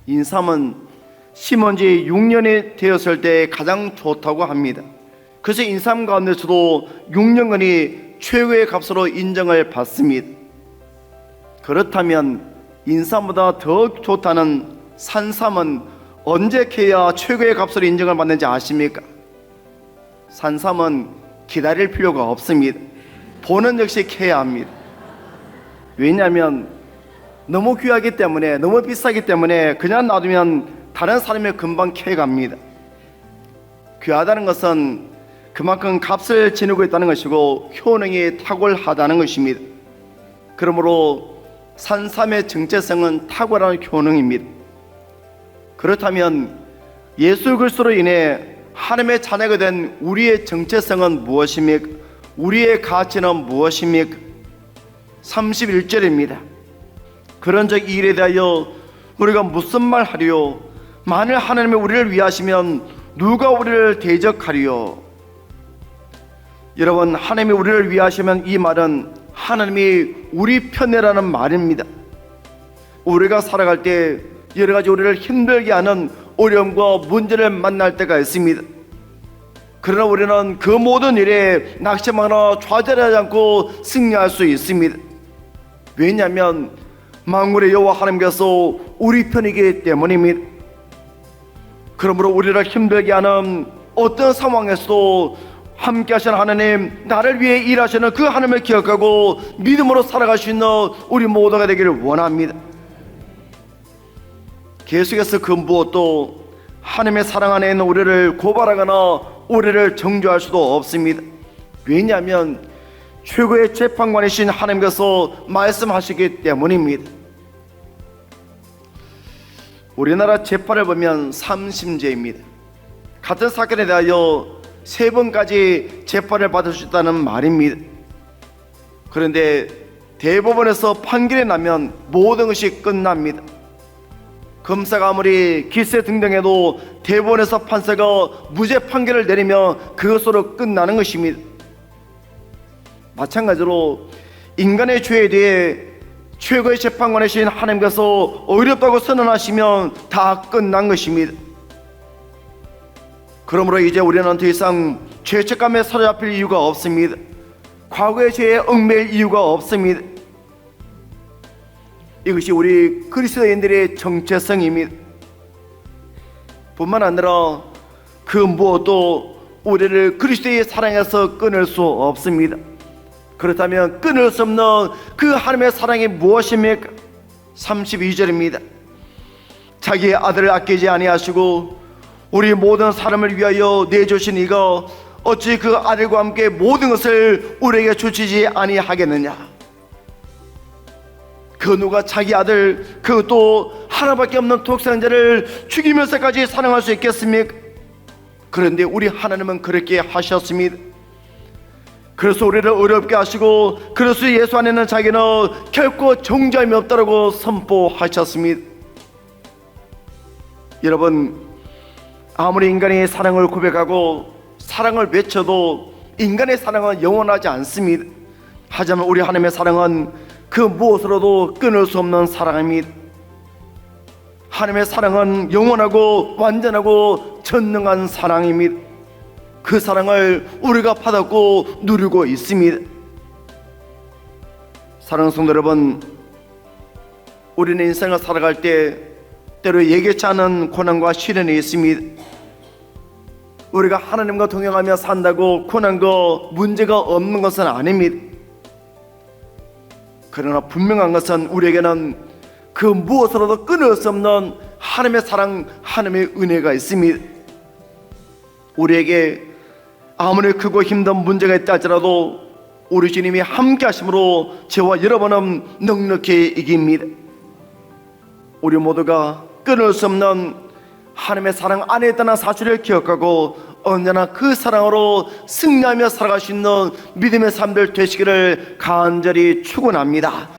인삼은 심은 지 6년이 되었을 때 가장 좋다고 합니다. 그래서 인삼 가운데서도 6년간이 최고의 값으로 인정을 받습니다. 그렇다면 인삼보다 더 좋다는 산삼은 언제 캐야 최고의 값으로 인정을 받는지 아십니까? 산삼은 기다릴 필요가 없습니다. 보는 역시 캐야 합니다. 왜냐하면 너무 귀하기 때문에, 너무 비싸기 때문에 그냥 놔두면 다른 사람이 금방 캐갑니다. 귀하다는 것은 그만큼 값을 지니고 있다는 것이고 효능이 탁월하다는 것입니다. 그러므로 산삼의 정체성은 탁월한 효능입니다. 그렇다면 예수 그리스도로 인해 하나님의 자녀가 된 우리의 정체성은 무엇입니까? 우리의 가치는 무엇입니까? 31절입니다. 그런즉 이 일에 대하여 우리가 무슨 말 하리요? 만일 하나님이 우리를 위하시면 누가 우리를 대적하리요? 여러분, 하나님이 우리를 위하시면 이 말은 하나님이 우리 편이라는 말입니다. 우리가 살아갈 때 여러 가지 우리를 힘들게 하는 어려움과 문제를 만날 때가 있습니다. 그러나 우리는 그 모든 일에 낙심하거나 좌절하지 않고 승리할 수 있습니다. 왜냐하면 만군의 여호와 하나님께서 우리 편이기 때문입니다. 그러므로 우리를 힘들게 하는 어떤 상황에서도 함께 하시는 하나님, 나를 위해 일하시는 그 하나님을 기억하고 믿음으로 살아갈 수 있는 우리 모두가 되기를 원합니다. 계속해서 그 무엇도 하나님의 사랑 안에 있는 우리를 고발하거나 우리를 정죄할 수도 없습니다. 왜냐하면 최고의 재판관이신 하나님께서 말씀하시기 때문입니다. 우리나라 재판을 보면 3심제입니다. 같은 사건에 대하여 3번까지 재판을 받을 수 있다는 말입니다. 그런데 대법원에서 판결이 나면 모든 것이 끝납니다. 검사가 아무리 기세 등등해도 대법원에서 판사가 무죄 판결을 내리면 그것으로 끝나는 것입니다. 마찬가지로 인간의 죄에 대해 최고의 재판관이신 하나님께서 어렵다고 선언하시면 다 끝난 것입니다. 그러므로 이제 우리는 더 이상 죄책감에 사로잡힐 이유가 없습니다. 과거의 죄에 얽매일 이유가 없습니다. 이것이 우리 그리스도인들의 정체성입니다. 뿐만 아니라 그 무엇도 우리를 그리스도의 사랑에서 끊을 수 없습니다. 그렇다면 끊을 수 없는 그 하나님의 사랑이 무엇입니까? 32절입니다. 자기의 아들을 아끼지 아니하시고 우리 모든 사람을 위하여 내주신 이가 어찌 그 아들과 함께 모든 것을 우리에게 주시지 아니하겠느냐? 그 누가 자기 아들, 그것도 하나밖에 없는 독생자를 죽이면서까지 사랑할 수 있겠습니까? 그런데 우리 하나님은 그렇게 하셨습니다. 그래서 우리를 어렵게 하시고 그리스도 예수 안에는 자기는 결코 정죄함이 없다고 선포하셨습니다. 여러분, 아무리 인간이 사랑을 고백하고 사랑을 외쳐도 인간의 사랑은 영원하지 않습니다. 하지만 우리 하나님의 사랑은 그 무엇으로도 끊을 수 없는 사랑입니다. 하나님의 사랑은 영원하고 완전하고 전능한 사랑입니다. 그 사랑을 우리가 받았고 누리고 있습니다. 사랑하는 성도 여러분, 우리는 인생을 살아갈 때 때로 예기치 않은 고난과 시련이 있습니다. 우리가 하나님과 동행하며 산다고 고난과 문제가 없는 것은 아닙니다. 그러나 분명한 것은 우리에게는 그 무엇으로도 끊을 수 없는 하나님의 사랑, 하나님의 은혜가 있습니다. 우리에게 아무리 크고 힘든 문제가 있다 할지라도 우리 주님이 함께 하심으로 저와 여러분은 넉넉히 이깁니다. 우리 모두가 끊을 수 없는 하나님의 사랑 안에 있다는 사실을 기억하고 언제나 그 사랑으로 승리하며 살아갈 수 있는 믿음의 삶들 되시기를 간절히 축원합니다.